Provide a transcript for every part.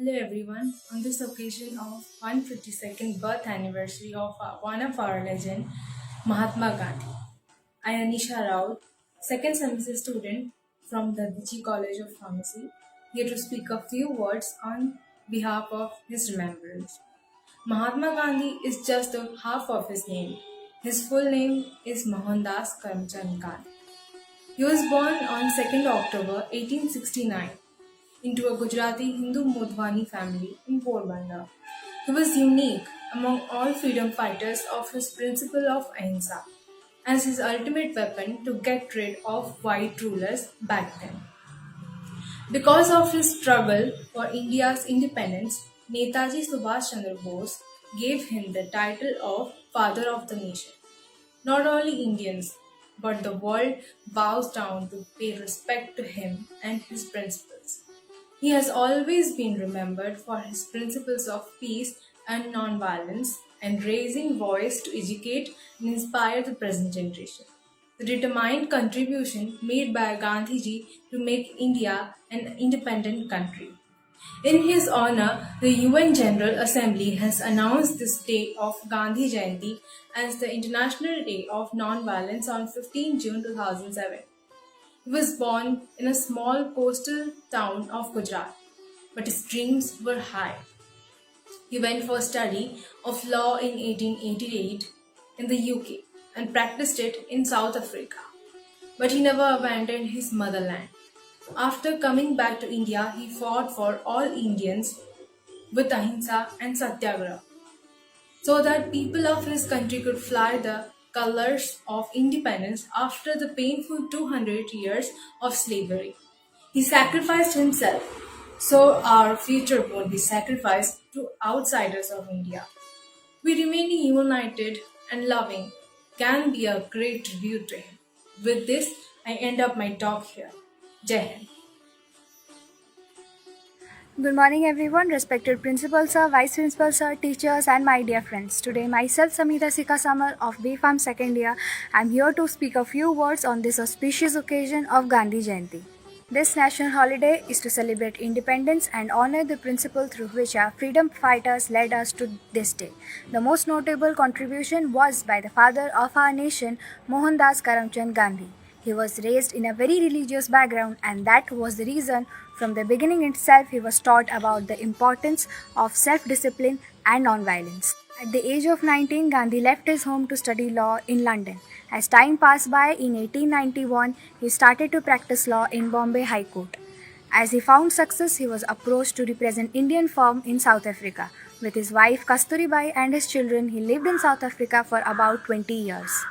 Hello everyone. On this occasion of 152nd birth anniversary of one of our legend, Mahatma Gandhi, I am Anisha Rao, second semester student from the Dadhichi College of Pharmacy, here to speak a few words on behalf of his remembrance. Mahatma Gandhi is just the half of his name. His full name is Mohandas Karamchand Gandhi. He was born on 2nd October 1869 into a Gujarati Hindu Modhwani family in Porbandar. He was unique among all freedom fighters of his principle of ahimsa as his ultimate weapon to get rid of white rulers back then. Because of his struggle for India's independence, Netaji Subhash Chandra Bose gave him the title of Father of the Nation. Not only Indians, but the world bows down to pay respect to him and his principles. He has always been remembered for his principles of peace and non-violence and raising voice to educate and inspire the present generation. The determined contribution made by Gandhiji to make India an independent country. In his honor, the UN General Assembly has announced this day of Gandhi Jayanti as the International Day of Non-Violence on 15 June 2007. He was born in a small coastal town of Gujarat, but his dreams were high. He went for study of law in 1888 in the UK and practiced it in South Africa. But he never abandoned his motherland. After coming back to India, he fought for all Indians with ahimsa and satyagraha so that people of his country could fly the colors of independence after the painful 200 years of slavery. He sacrificed himself so our future won't be sacrificed to outsiders of India. We remaining united and loving can be a great tribute to him. With this, I end up my talk here. Jai Hind. Good morning everyone, respected principal sir, vice principal sir, teachers and my dear friends. Today myself Samita Sika Samar of B Farm second year. I am here to speak a few words on this auspicious occasion of Gandhi Jayanti. This national holiday is to celebrate independence and honor the principle through which our freedom fighters led us to this day. The most notable contribution was by the father of our nation, Mohandas Karamchand Gandhi. He was raised in a very religious background, and that was the reason from the beginning itself he was taught about the importance of self-discipline and non-violence. At the age of 19, Gandhi left his home to study law in London. As time passed by, in 1891, he started to practice law in Bombay High Court. As he found success, he was approached to represent Indian firm in South Africa. With his wife Kasturibai and his children, he lived in South Africa for about 20 years.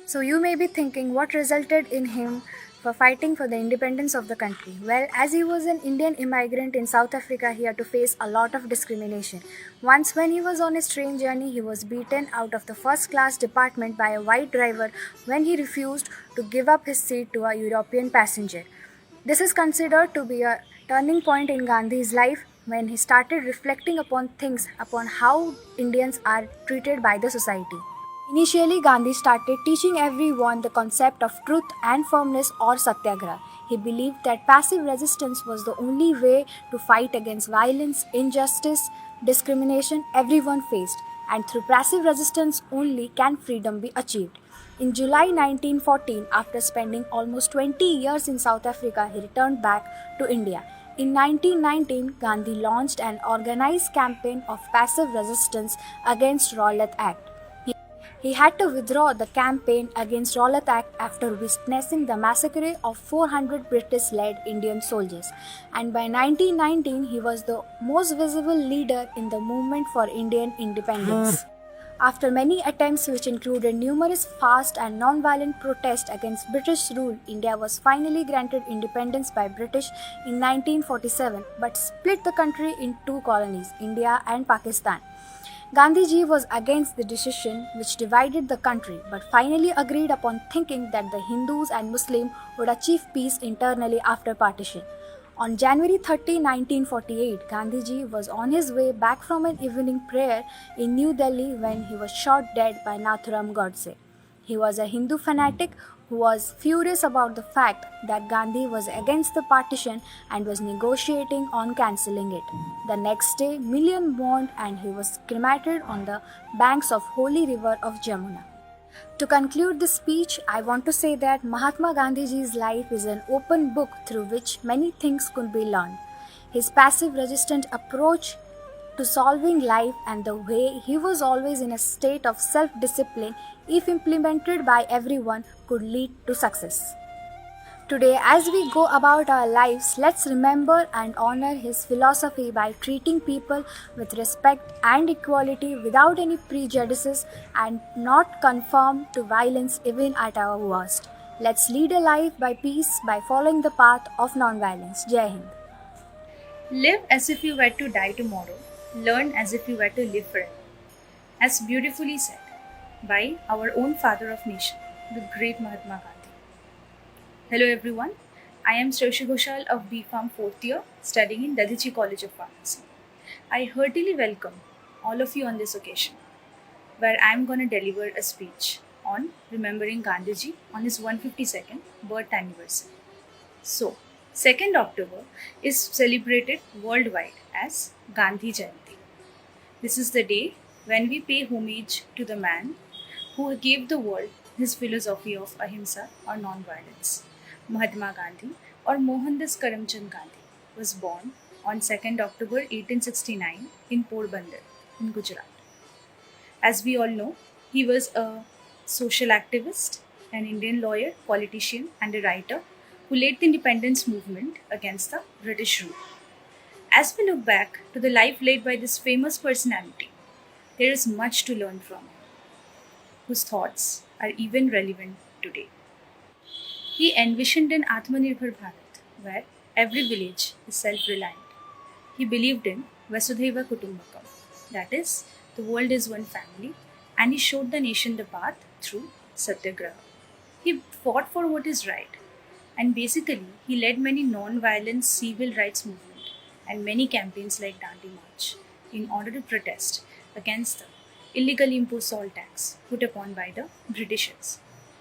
So you may be thinking what resulted in him for fighting for the independence of the country. Well, as he was an Indian immigrant in South Africa, he had to face a lot of discrimination. Once when he was on his train journey, he was beaten out of the first class department by a white driver when he refused to give up his seat to a European passenger. This is considered to be a turning point in Gandhi's life when he started reflecting upon how Indians are treated by the society. Initially, Gandhi started teaching everyone the concept of truth and firmness or satyagraha. He believed that passive resistance was the only way to fight against violence, injustice, discrimination everyone faced, and through passive resistance only can freedom be achieved. In July 1914, after spending almost 20 years in South Africa, he returned back to India. In 1919, Gandhi launched an organized campaign of passive resistance against Rowlatt Act. He had to withdraw the campaign against Rowlatt Act after witnessing the massacre of 400 British-led Indian soldiers, and by 1919 he was the most visible leader in the movement for Indian independence. After many attempts which included numerous fast and non-violent protests against British rule, India was finally granted independence by British in 1947 but split the country in two colonies, India and Pakistan. Gandhiji was against the decision which divided the country but finally agreed upon thinking that the Hindus and Muslims would achieve peace internally after partition. On January 30, 1948, Gandhiji was on his way back from an evening prayer in New Delhi when he was shot dead by Nathuram Godse. He was a Hindu fanatic who was furious about the fact that Gandhi was against the partition and was negotiating on cancelling it. The next day, millions mourned and he was cremated on the banks of holy river of Jamuna. To conclude this speech, I want to say that Mahatma Gandhiji's life is an open book through which many things could be learned. His passive resistant approach to solving life and the way he was always in a state of self-discipline, if implemented by everyone, could lead to success. Today, as we go about our lives, let's remember and honor his philosophy by treating people with respect and equality without any prejudices and not conform to violence even at our worst. Let's lead a life by peace by following the path of non-violence. Jai Hind. Live as if you were to die tomorrow. Learn as if you were to live forever. As beautifully said by our own father of nation, the great Mahatma Gandhi. Hello everyone, I am Srishi Ghoshal of B.Pharm 4th year studying in Dadhichi College of Pharmacy. I heartily welcome all of you on this occasion where I am going to deliver a speech on remembering Gandhiji on his 152nd birth anniversary. So, 2nd October is celebrated worldwide as Gandhi Jayanti. This is the day when we pay homage to the man who gave the world his philosophy of ahimsa or non-violence. Mahatma Gandhi or Mohandas Karamchand Gandhi was born on 2nd October 1869 in Porbandar in Gujarat. As we all know, he was a social activist, an Indian lawyer, politician and a writer who led the independence movement against the British rule. As we look back to the life led by this famous personality, there is much to learn from him, whose thoughts are even relevant today. He envisioned an Atmanirbhar Bharat where every village is self-reliant. He believed in Vasudhaiva Kutumbakam, that is, the world is one family, and he showed the nation the path through Satyagraha. He fought for what is right, and basically he led many non-violent civil rights movements and many campaigns like Dandi March in order to protest against the illegally imposed salt tax put upon by the Britishers.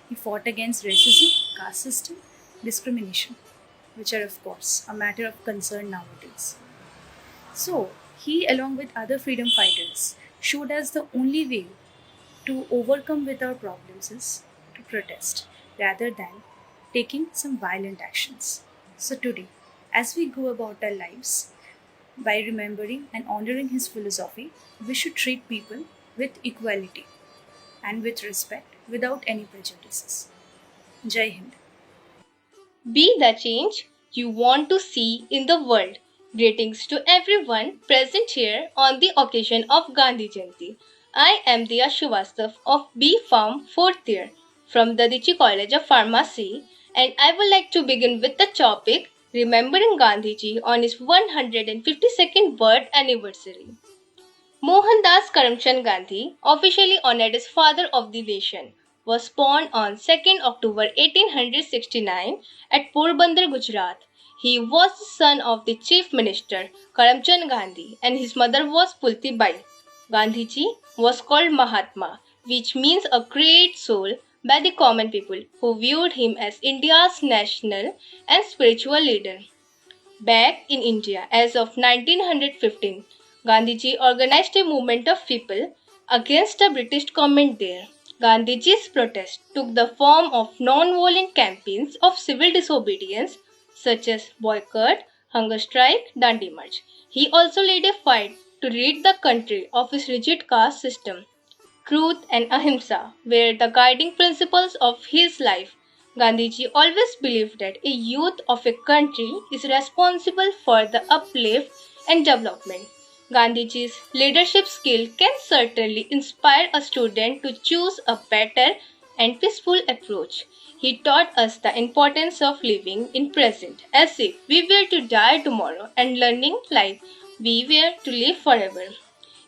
He fought against racism, caste system, discrimination, which are of course a matter of concern nowadays. So, he along with other freedom fighters showed us the only way to overcome with our problems is to protest rather than taking some violent actions. So today, as we go about our lives, by remembering and honoring his philosophy, we should treat people with equality and with respect without any prejudices. Jai Hind. Be the change you want to see in the world. Greetings to everyone present here on the occasion of Gandhi Jayanti. I am Diya Srivastav of B.Pharm 4th year from Dadhichi College of Pharmacy, and I would like to begin with the topic Remembering Gandhiji on his 152nd birth anniversary. Mohandas Karamchand Gandhi, officially honored as Father of the Nation, was born on 2nd October 1869 at Porbandar, Gujarat. He was the son of the Chief Minister Karamchand Gandhi and his mother was Pulti Bai. Gandhiji was called Mahatma, which means a great soul, by the common people who viewed him as India's national and spiritual leader. Back in India as of 1915, Gandhiji organized a movement of people against the British government there. Gandhiji's protest took the form of non-violent campaigns of civil disobedience such as boycott, hunger strike, Dandi March. He also led a fight to rid the country of its rigid caste system. Truth and ahimsa were the guiding principles of his life. Gandhiji always believed that a youth of a country is responsible for the uplift and development. Gandhiji's leadership skill can certainly inspire a student to choose a better and peaceful approach. He taught us the importance of living in present as if we were to die tomorrow and learning like we were to live forever.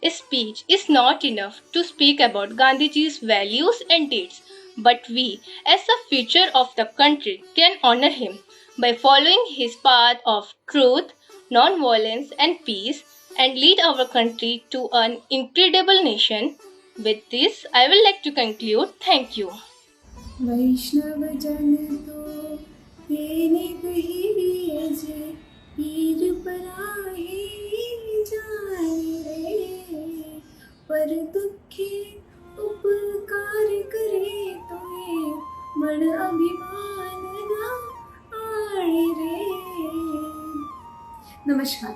A speech is not enough to speak about Gandhiji's values and deeds, but we, as the future of the country, can honor him by following his path of truth, non-violence and peace and lead our country to an incredible nation. With this, I would like to conclude. Thank you. वैष्णव जन तो तेने कहिए जे पीर पराए जाए रे पर दुखे उपकार करे तोए बड़ अभिमान ना आए रे. Namaskar.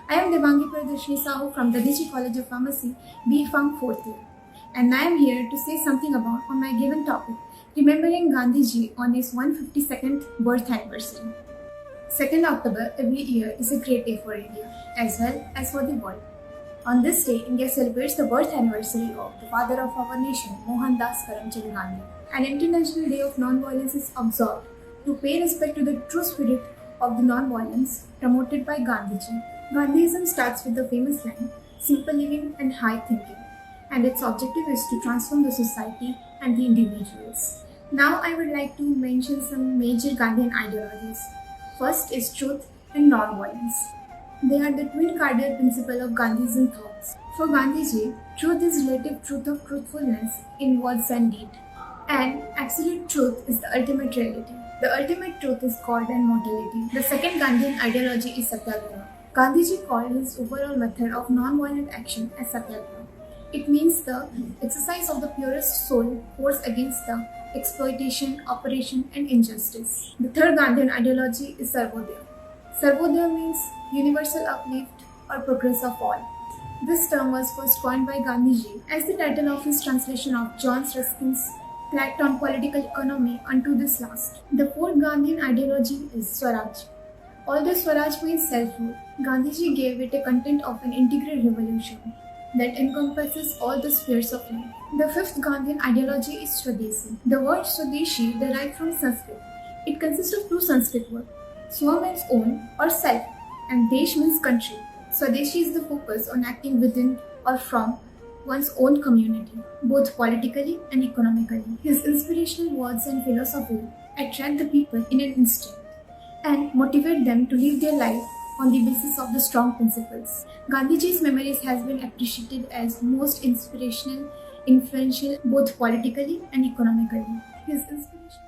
I am Devangi Pradarshini Sahu from Dadhichi College of Pharmacy, B.Pharm 4th year, and I am here to say something about on my given topic, remembering Gandhiji on his 152nd birth anniversary. 2nd October every year is a great day for India as well as for the world. On this day, India celebrates the birth anniversary of the father of our nation, Mohandas Karamchand Gandhi. An International Day of Non-Violence is observed to pay respect to the true spirit of the non-violence promoted by Gandhiji. Gandhism starts with the famous line, simple living and high thinking, and its objective is to transform the society and the individuals. Now I would like to mention some major Gandhian ideologies. First is truth and non-violence. They are the twin cardinal principle of Gandhism thoughts. For Gandhiji, truth is relative truth of truthfulness in words and deed, and absolute truth is the ultimate reality. The ultimate truth is God and mortality. The second Gandhian ideology is Satyagraha. Gandhiji called his overall method of non-violent action as Satyagraha. It means the exercise of the purest soul force against the exploitation, oppression and injustice. The third Gandhian ideology is Sarvodaya. Sarvodaya means universal uplift or progress of all. This term was first coined by Gandhiji as the title of his translation of John Ruskin's tract on political economy unto this last. The fourth Gandhian ideology is Swaraj. Although Swaraj means self-rule, Gandhiji gave it a content of an integral revolution that encompasses all the spheres of life. The fifth Gandhian ideology is Swadeshi. The word Swadeshi derived from Sanskrit. It consists of two Sanskrit words. Swa means own or self, and Desh means country. Swadeshi is the focus on acting within or from one's own community, both politically and economically. His inspirational words and philosophy attract the people in an instant and motivate them to live their life on the basis of the strong principles. Gandhiji's memories has been appreciated as most inspirational, influential both politically and economically. His inspiration